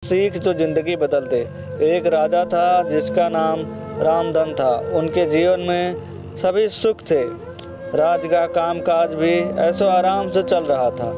सीख जो जिंदगी बदल दे। एक राजा था जिसका नाम रामधन था। उनके जीवन में सभी सुख थे। राज का कामकाज भी ऐसो आराम से चल रहा था।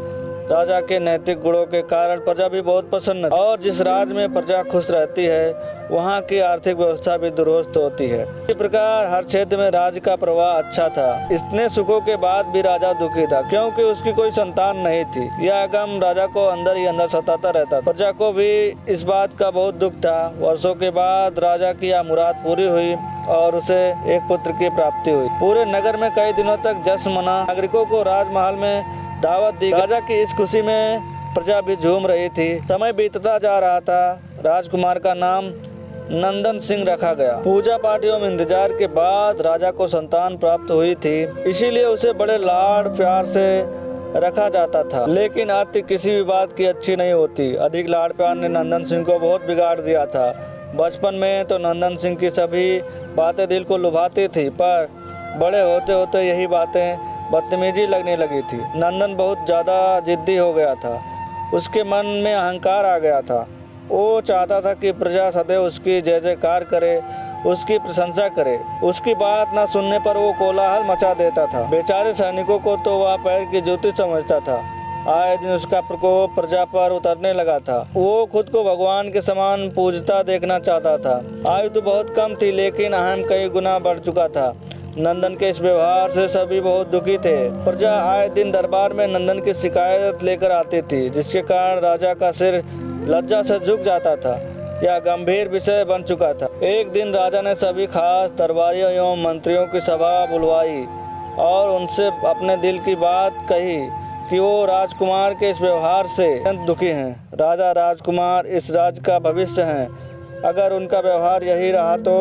राजा के नैतिक गुणों के कारण प्रजा भी बहुत प्रसन्न थी और जिस राज्य में प्रजा खुश रहती है वहाँ की आर्थिक व्यवस्था भी दुरुस्त होती है। इस प्रकार हर क्षेत्र में राज्य का प्रवाह अच्छा था। इतने सुखों के बाद भी राजा दुखी था क्योंकि उसकी कोई संतान नहीं थी। यह गम राजा को अंदर ही अंदर सताता रहता। प्रजा को भी इस बात का बहुत दुख था। वर्षों के बाद राजा की यह मुराद पूरी हुई और उसे एक पुत्र की प्राप्ति हुई। पूरे नगर में कई दिनों तक जश्न मना। नागरिकों को राजमहल में दावत दी। राजा की इस खुशी में प्रजा भी झूम रही थी। समय बीतता जा रहा था। राजकुमार का नाम नंदन सिंह रखा गया। पूजा पाठ एवं इंतजार के बाद राजा को संतान प्राप्त हुई थी, इसीलिए उसे बड़े लाड़ प्यार से रखा जाता था। लेकिन अति किसी भी बात की अच्छी नहीं होती। अधिक लाड़ प्यार ने नंदन सिंह को बहुत बिगाड़ दिया था। बचपन में तो नंदन सिंह की सभी बातें दिल को लुभाती थी, पर बड़े होते होते यही बातें बदतमीजी लगने लगी थी। नंदन बहुत ज़्यादा जिद्दी हो गया था। उसके मन में अहंकार आ गया था। वो चाहता था कि प्रजा सदैव उसकी जय जयकार करे, उसकी प्रशंसा करे। उसकी बात न सुनने पर वो कोलाहल मचा देता था। बेचारे सैनिकों को तो वह पैर की जूती समझता था। आए दिन उसका प्रकोप प्रजा पर उतरने लगा था। वो खुद को भगवान के समान पूजता देखना चाहता था। आयु तो बहुत कम थी लेकिन अहम कई गुना बढ़ चुका था। नंदन के इस व्यवहार से सभी बहुत दुखी थे। प्रजा आए दिन दरबार में नंदन की शिकायत लेकर आती थी, जिसके कारण राजा का सिर लज्जा से झुक जाता था। यह गंभीर विषय बन चुका था। एक दिन राजा ने सभी खास दरबारियों एवं मंत्रियों की सभा बुलवाई और उनसे अपने दिल की बात कही कि वो राजकुमार के इस व्यवहार से अत्यंत दुखी हैं। राजा राजकुमार इस राज्य का भविष्य हैं। अगर उनका व्यवहार यही रहा तो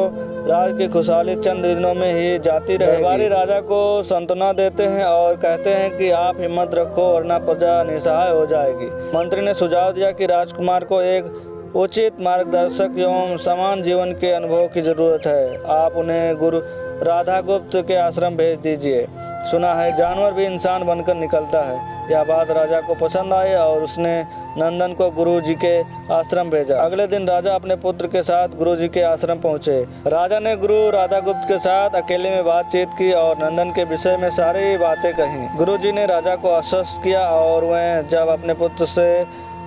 राज्य की खुशहाली चंद दिनों में ही जाती रहेगी। दरबारी राजा को सांत्वना देते हैं और कहते हैं कि आप हिम्मत रखो वरना प्रजा निसहाय हो जाएगी। मंत्री ने सुझाव दिया कि राजकुमार को एक उचित मार्गदर्शक एवं समान जीवन के अनुभव की जरूरत है। आप उन्हें गुरु राधागुप्त के आश्रम भेज दीजिए। सुना है जानवर भी इंसान बनकर निकलता है। यह बात राजा को पसंद आई और उसने नंदन को गुरु जी के आश्रम भेजा। अगले दिन राजा अपने पुत्र के साथ गुरु जी के आश्रम पहुंचे। राजा ने गुरु राधागुप्त के साथ अकेले में बातचीत की और नंदन के विषय में सारी बातें कही। गुरु जी ने राजा को आश्वस्त किया और वह जब अपने पुत्र से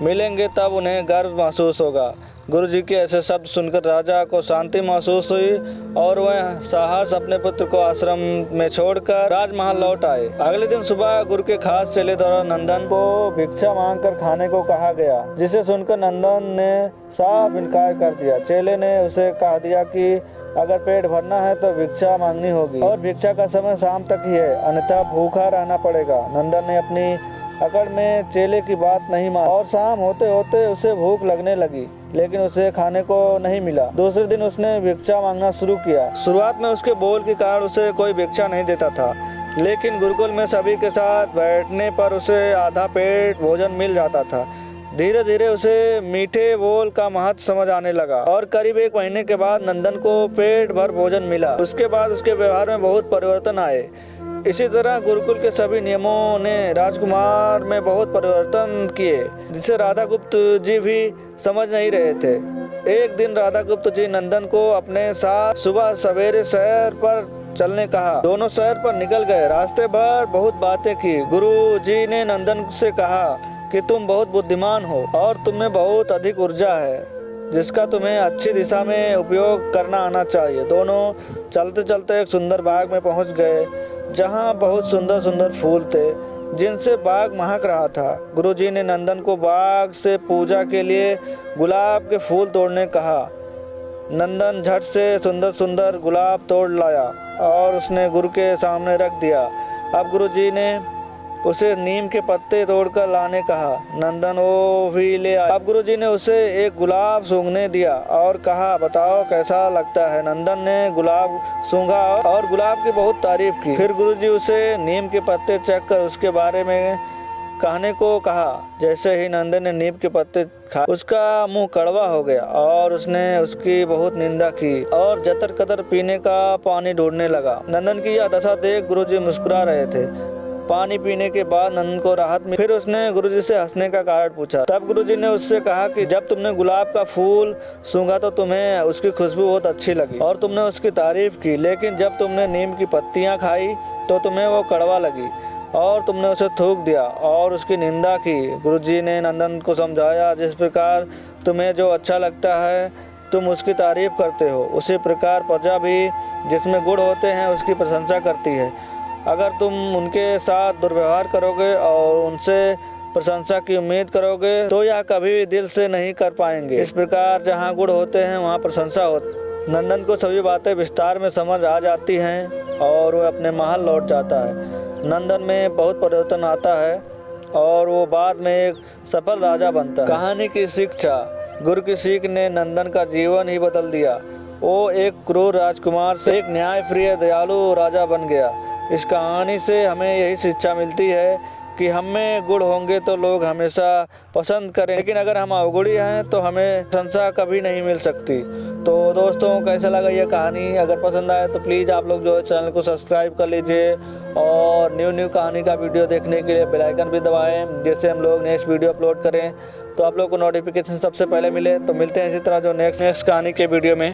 मिलेंगे तब उन्हें गर्व महसूस होगा। गुरु जी के ऐसे शब्द सुनकर राजा को शांति महसूस हुई और वह साहस अपने पुत्र को आश्रम में छोड़कर राजमहल लौट आए। अगले दिन सुबह गुरु के खास चेले द्वारा नंदन को भिक्षा मांगकर खाने को कहा गया, जिसे सुनकर नंदन ने साफ इनकार कर दिया। चेले ने उसे कह दिया कि अगर पेट भरना है तो भिक्षा मांगनी होगी और भिक्षा का समय शाम तक ही है, अन्यथा भूखा रहना पड़ेगा। नंदन ने अपनी अकड़ में चेले की बात नहीं मानी और शाम होते होते उसे भूख लगने लगी, लेकिन उसे खाने को नहीं मिला। दूसरे दिन उसने भिक्षा मांगना शुरू किया। शुरुआत में उसके बोल के कारण उसे कोई भिक्षा नहीं देता था, लेकिन गुरुकुल में सभी के साथ बैठने पर उसे आधा पेट भोजन मिल जाता था। धीरे धीरे उसे मीठे बोल का महत्व समझ आने लगा और करीब 1 महीने के बाद नंदन को पेट भर भोजन मिला। उसके बाद उसके व्यवहार में बहुत परिवर्तन आए। इसी तरह गुरुकुल के सभी नियमों ने राजकुमार में बहुत परिवर्तन किए, जिसे राधागुप्त जी भी समझ नहीं रहे थे। एक दिन राधागुप्त जी नंदन को अपने साथ सुबह सवेरे शहर पर चलने कहा। दोनों शहर पर निकल गए। रास्ते भर बहुत बातें की। गुरु जी ने नंदन से कहा कि तुम बहुत बुद्धिमान हो और तुम्हें बहुत अधिक ऊर्जा है, जिसका तुम्हें अच्छी दिशा में उपयोग करना आना चाहिए। दोनों चलते चलते एक सुंदर बाग में पहुंच गए, जहां बहुत सुंदर सुंदर फूल थे, जिनसे बाग महक रहा था। गुरुजी ने नंदन को बाग से पूजा के लिए गुलाब के फूल तोड़ने कहा। नंदन झट से सुंदर सुंदर गुलाब तोड़ लाया और उसने गुरु के सामने रख दिया। अब गुरुजी ने उसे नीम के पत्ते तोड़कर लाने कहा। नंदन वो भी ले आया। अब गुरुजी ने उसे एक गुलाब सूंघने दिया और कहा, बताओ कैसा लगता है। नंदन ने गुलाब सूंघा और गुलाब की बहुत तारीफ की। फिर गुरुजी उसे नीम के पत्ते चख कर उसके बारे में कहने को कहा। जैसे ही नंदन ने नीम के पत्ते खाए, उसका मुंह कड़वा हो गया और उसने उसकी बहुत निंदा की और जतर कतर पीने का पानी ढूंढने लगा। नंदन की यह दशा देख गुरुजी मुस्कुरा रहे थे। पानी पीने के बाद नंदन को राहत मिली। फिर उसने गुरुजी से हंसने का कारण पूछा। तब गुरुजी ने उससे कहा कि जब तुमने गुलाब का फूल सूंघा तो तुम्हें उसकी खुशबू बहुत अच्छी लगी और तुमने उसकी तारीफ की, लेकिन जब तुमने नीम की पत्तियां खाई तो तुम्हें वो कड़वा लगी और तुमने उसे थूक दिया और उसकी निंदा की। गुरुजी ने नंदन को समझाया, जिस प्रकार तुम्हें जो अच्छा लगता है तुम उसकी तारीफ करते हो, उसी प्रकार प्रजा भी जिसमें गुण होते हैं उसकी प्रशंसा करती है। अगर तुम उनके साथ दुर्व्यवहार करोगे और उनसे प्रशंसा की उम्मीद करोगे तो यह कभी भी दिल से नहीं कर पाएंगे। इस प्रकार जहाँ गुण होते हैं वहाँ प्रशंसा होती। नंदन को सभी बातें विस्तार में समझ आ जाती हैं और वह अपने महल लौट जाता है। नंदन में बहुत परिवर्तन आता है और वो बाद में एक सफल राजा बनता है। कहानी की शिक्षा। गुरु की सीख ने नंदन का जीवन ही बदल दिया। वो एक क्रूर राजकुमार से एक न्यायप्रिय दयालु राजा बन गया। इस कहानी से हमें यही शिक्षा मिलती है कि हम में गुण होंगे तो लोग हमेशा पसंद करें, लेकिन अगर हम अवगुणी हैं तो हमें प्रशंसा कभी नहीं मिल सकती। तो दोस्तों, कैसा लगा ये कहानी? अगर पसंद आए तो प्लीज़ आप लोग जो है चैनल को सब्सक्राइब कर लीजिए और न्यू कहानी का वीडियो देखने के लिए बेल आइकन भी दबाएं, जिससे हम लोग नेक्स्ट वीडियो अपलोड करें तो आप लोग को नोटिफिकेशन सबसे पहले मिले। तो मिलते हैं इसी तरह जो नेक्स्ट कहानी के वीडियो में।